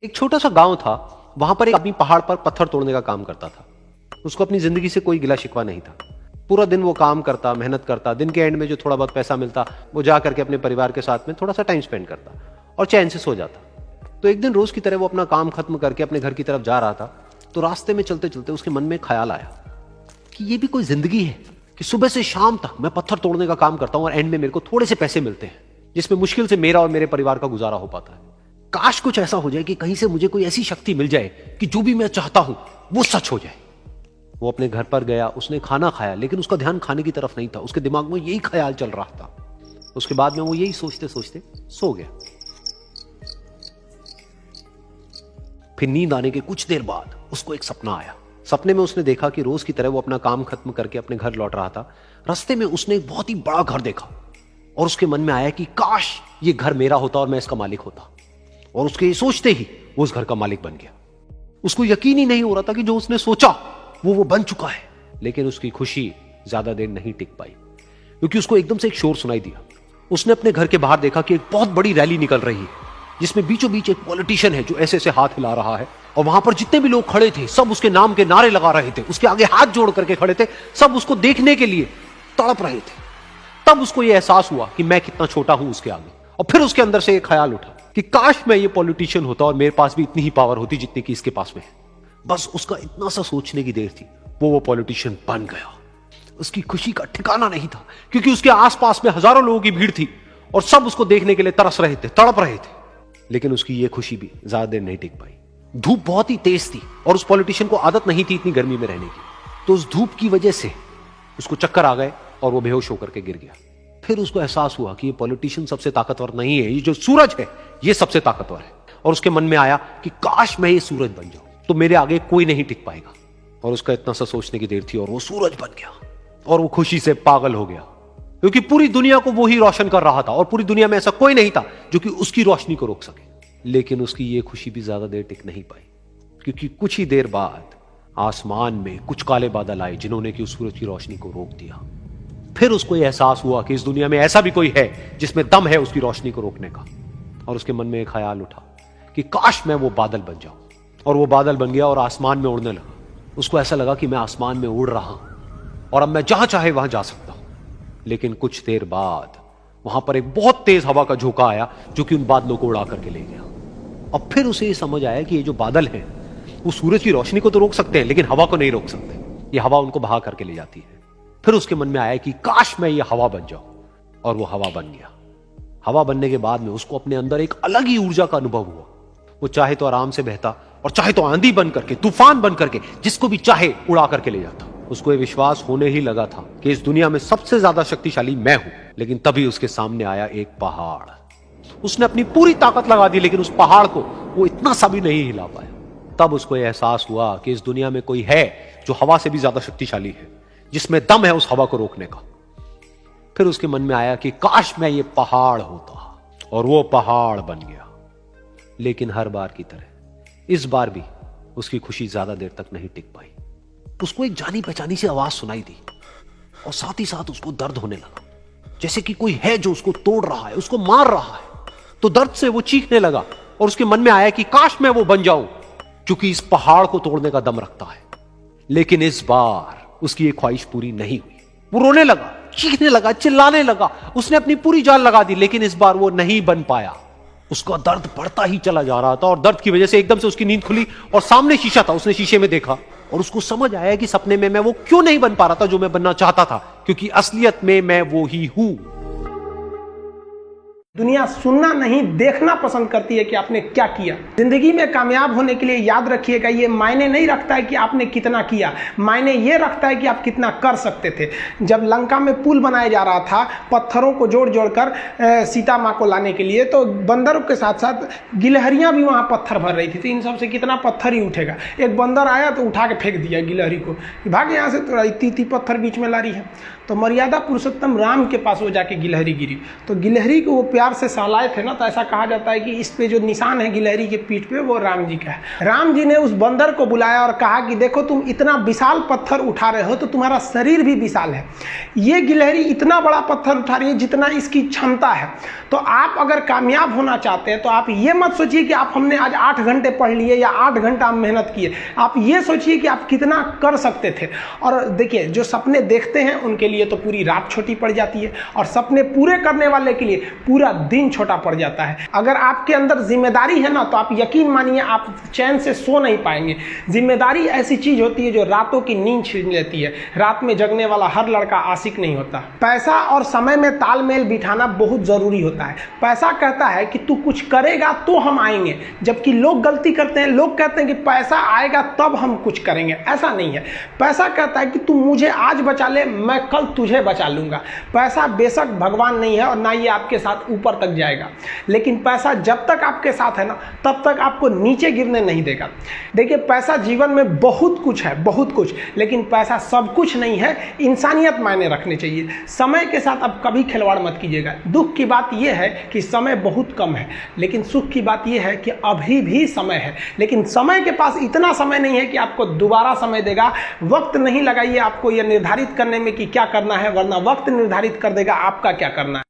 एक छोटा सा गांव था। वहां पर एक आदमी पहाड़ पर पत्थर तोड़ने का काम करता था। उसको अपनी जिंदगी से कोई गिला शिकवा नहीं था। पूरा दिन वो काम करता, मेहनत करता। दिन के एंड में जो थोड़ा बहुत पैसा मिलता वो जा करके अपने परिवार के साथ में थोड़ा सा टाइम स्पेंड करता और चैन से सो जाता। तो एक दिन रोज की तरह वो अपना काम खत्म करके अपने घर की तरफ जा रहा था। तो रास्ते में चलते चलते उसके मन में ख्याल आया कि ये भी कोई जिंदगी है कि सुबह से शाम तक मैं पत्थर तोड़ने का काम करता हूं और एंड में मेरे को थोड़े से पैसे मिलते हैं जिसमें मुश्किल से मेरा और मेरे परिवार का गुजारा हो पाता है। काश कुछ ऐसा हो जाए कि कहीं से मुझे कोई ऐसी शक्ति मिल जाए कि जो भी मैं चाहता हूं वो सच हो जाए। वो अपने घर पर गया, उसने खाना खाया, लेकिन उसका ध्यान खाने की तरफ नहीं था। उसके दिमाग में यही ख्याल चल रहा था। उसके बाद में वो यही सोचते सोचते सो गया। फिर नींद आने के कुछ देर बाद उसको एक सपना आया। सपने में उसने देखा कि रोज की तरह वो अपना काम खत्म करके अपने घर लौट रहा था। रास्ते में उसने एक बहुत ही बड़ा घर देखा और उसके मन में आया कि काश ये घर मेरा होता और मैं इसका मालिक होता। और उसके ये सोचते ही वो उस घर का मालिक बन गया। उसको यकीन ही नहीं हो रहा था कि जो उसने सोचा वो बन चुका है। लेकिन उसकी खुशी ज्यादा देर नहीं टिक पाई, क्योंकि उसको एकदम से एक शोर सुनाई दिया। उसने अपने घर के बाहर देखा कि एक बहुत बड़ी रैली निकल रही है, जिसमें बीचों बीच एक पॉलिटिशियन है जो ऐसे ऐसे हाथ हिला रहा है। और वहां पर जितने भी लोग खड़े थे सब उसके नाम के नारे लगा रहे थे, उसके आगे हाथ जोड़ करके खड़े थे, सब उसको देखने के लिए तड़प रहे थे। तब उसको यह एहसास हुआ कि मैं कितना छोटा हूं उसके आगे। और फिर उसके अंदर से एक ख्याल उठा कि काश मैं ये पॉलिटिशियन होता और मेरे पास भी इतनी ही पावर होती जितनी कि इसके पास में है। बस उसका इतना सा सोचने की देर थी, वो पॉलिटिशियन बन गया। उसकी खुशी का ठिकाना नहीं था, क्योंकि उसके आसपास में हजारों लोगों की भीड़ थी और सब उसको देखने के लिए तरस रहे थे, तड़प रहे थे। लेकिन उसकी ये खुशी भी ज्यादा देर नहीं टिक पाई। धूप बहुत ही तेज थी और उस पॉलिटिशियन को आदत नहीं थी इतनी गर्मी में रहने की। तो उस धूप की वजह से उसको चक्कर आ गए और वो बेहोश होकर के गिर गया। फिर उसको एहसास हुआ कि ये पॉलिटिशियन सबसे ताकतवर नहीं है, ये जो सूरज है ये सबसे ताकतवर है। और उसके मन में आया कि काश मैं ये सूरज बन जाऊं तो मेरे आगे कोई नहीं टिक पाएगा। और उसका इतना सा सोचने की देर थी और वो सूरज बन गया। और वो खुशी से पागल हो गया, क्योंकि पूरी दुनिया को वो ही रोशन कर रहा था और पूरी दुनिया में ऐसा कोई नहीं था जो कि उसकी रोशनी को रोक सके। लेकिन उसकी ये खुशी भी ज्यादा देर टिक नहीं पाई, क्योंकि कुछ ही देर बाद आसमान में कुछ काले बादल आए जिन्होंने कि उस सूरज की रोशनी को रोक दिया। फिर उसको यह एहसास हुआ कि इस दुनिया में ऐसा भी कोई है जिसमें दम है उसकी रोशनी को रोकने का। और उसके मन में एक ख्याल उठा कि काश मैं वो बादल बन जाऊं। और वो बादल बन गया और आसमान में उड़ने लगा। उसको ऐसा लगा कि मैं आसमान में उड़ रहा हूं और अब मैं जहां चाहे वहां जा सकता हूं। लेकिन कुछ देर बाद वहां पर एक बहुत तेज हवा का झोंका आया जो कि उन बादलों को उड़ा करके ले गया। अब फिर उसे ये समझ आया कि ये जो बादल हैं वो सूरज की रोशनी को तो रोक सकते हैं लेकिन हवा को नहीं रोक सकते। ये हवा उनको बहा करके ले जाती है। फिर उसके मन में आया कि काश मैं ये हवा बन जाऊं। और वो हवा बन गया। हवा बनने के बाद में उसको अपने अंदर एक अलग ही ऊर्जा का अनुभव हुआ। वो चाहे तो आराम से बहता और चाहे तो आंधी बन करके, तूफान बन करके जिसको भी चाहे उड़ा करके ले जाता। उसको ये विश्वास होने ही लगा था कि इस दुनिया में सबसे ज्यादा शक्तिशाली मैं हूं। लेकिन तभी उसके सामने आया एक पहाड़। उसने अपनी पूरी ताकत लगा दी लेकिन उस पहाड़ को वो इतना सा भी नहीं हिला पाया। तब उसको यह एहसास हुआ कि इस दुनिया में कोई है जो हवा से भी ज्यादा शक्तिशाली है, जिसमें दम है उस हवा को रोकने का। फिर उसके मन में आया कि काश मैं ये पहाड़ होता। और वो पहाड़ बन गया। लेकिन हर बार की तरह इस बार भी उसकी खुशी ज्यादा देर तक नहीं टिक पाई। उसको एक जानी पहचानी सी आवाज सुनाई दी और साथ ही साथ उसको दर्द होने लगा, जैसे कि कोई है जो उसको तोड़ रहा है, उसको मार रहा है। तो दर्द से वो चीखने लगा और उसके मन में आया कि काश मैं वो बन जाऊं क्योंकि इस पहाड़ को तोड़ने का दम रखता है। लेकिन इस बार उसकी ये ख्वाहिश पूरी नहीं हुई। वो रोने लगा, चीखने लगा, चिल्लाने लगा। उसने अपनी पूरी जान लगा दी लेकिन इस बार वो नहीं बन पाया। उसका दर्द बढ़ता ही चला जा रहा था और दर्द की वजह से एकदम से उसकी नींद खुली और सामने शीशा था। उसने शीशे में देखा और उसको समझ आया कि सपने में मैं वो क्यों नहीं बन पा रहा था जो मैं बनना चाहता था, क्योंकि असलियत में मैं वो ही हूं। दुनिया सुनना नहीं देखना पसंद करती है कि आपने क्या किया। जिंदगी में कामयाब होने के लिए याद रखिएगा, ये मायने नहीं रखता है कि आपने कितना किया, मायने ये रखता है कि आप कितना कर सकते थे। जब लंका में पुल बनाया जा रहा था पत्थरों को जोड़ जोड़कर सीता माँ को लाने के लिए, तो बंदरों के साथ साथ गिलहरियां भी वहाँ पत्थर भर रही थी। तो इन सब से कितना पत्थर ही उठेगा। एक बंदर आया तो उठा के फेंक दिया गिलहरी को, भाग यहाँ से, तो इतनी पत्थर बीच में ला रही है। तो मर्यादा पुरुषोत्तम राम के पास वो जाके गिलहरी गिरी। तो गिलहरी को वो प्यार से सहलाए थे ना, तो ऐसा कहा जाता है कि इस पे जो निशान है गिलहरी के पीठ पे वो राम जी का है। राम जी ने उस बंदर को बुलाया और कहा कि देखो तुम इतना विशाल पत्थर उठा रहे हो तो तुम्हारा शरीर भी विशाल है, ये गिलहरी इतना बड़ा पत्थर उठा रही है जितना इसकी क्षमता है। तो आप अगर कामयाब होना चाहते हैं तो आप ये मत सोचिए कि आप हमने आज 8 घंटे पढ़ लिए या 8 घंटा हम मेहनत किए, आप ये सोचिए कि आप कितना कर सकते थे। और देखिए जो सपने देखते हैं उनके लिए तो पूरी रात छोटी पड़ जाती है, और सपने पूरे करने वाले के लिए पूरा दिन छोटा पड़ जाता है। अगर आपके अंदर जिम्मेदारी है ना, तो आप यकीन मानिए आप चैन से सो नहीं पाएंगे। जिम्मेदारी ऐसी चीज होती है जो रातों की नींद छीन लेती है। रात में जगने वाला हर लड़का आशिक नहीं होता। पैसा और समय में तालमेल बिठाना बहुत जरूरी होता है। पैसा कहता है कि तू कुछ करेगा तो हम आएंगे, जबकि लोग गलती करते हैं। लोग कहते हैं कि पैसा आएगा तब हम कुछ करेंगे, ऐसा नहीं है। पैसा कहता है कि तू मुझे आज बचा ले, मैं कल तुझे बचा लूंगा। पैसा बेशक भगवान नहीं है और ना ये आपके साथ ऊपर तक जाएगा, लेकिन पैसा जब तक आपके साथ है ना, तब तक आपको नीचे गिरने नहीं देगा। देखिए पैसा जीवन में बहुत कुछ है, बहुत कुछ, लेकिन पैसा सब कुछ नहीं है। इंसानियत मायने रखने चाहिए। समय के साथ आप कभी खिलवाड़ मत कीजिएगा। दुख की बात यह है कि समय बहुत कम है, लेकिन सुख की बात यह है कि अभी भी समय है। लेकिन समय के पास इतना समय नहीं है कि आपको दोबारा समय देगा। वक्त नहीं लगाइए आपको यह निर्धारित करने में कि क्या करना है, वरना वक्त निर्धारित कर देगा आपका क्या करना है।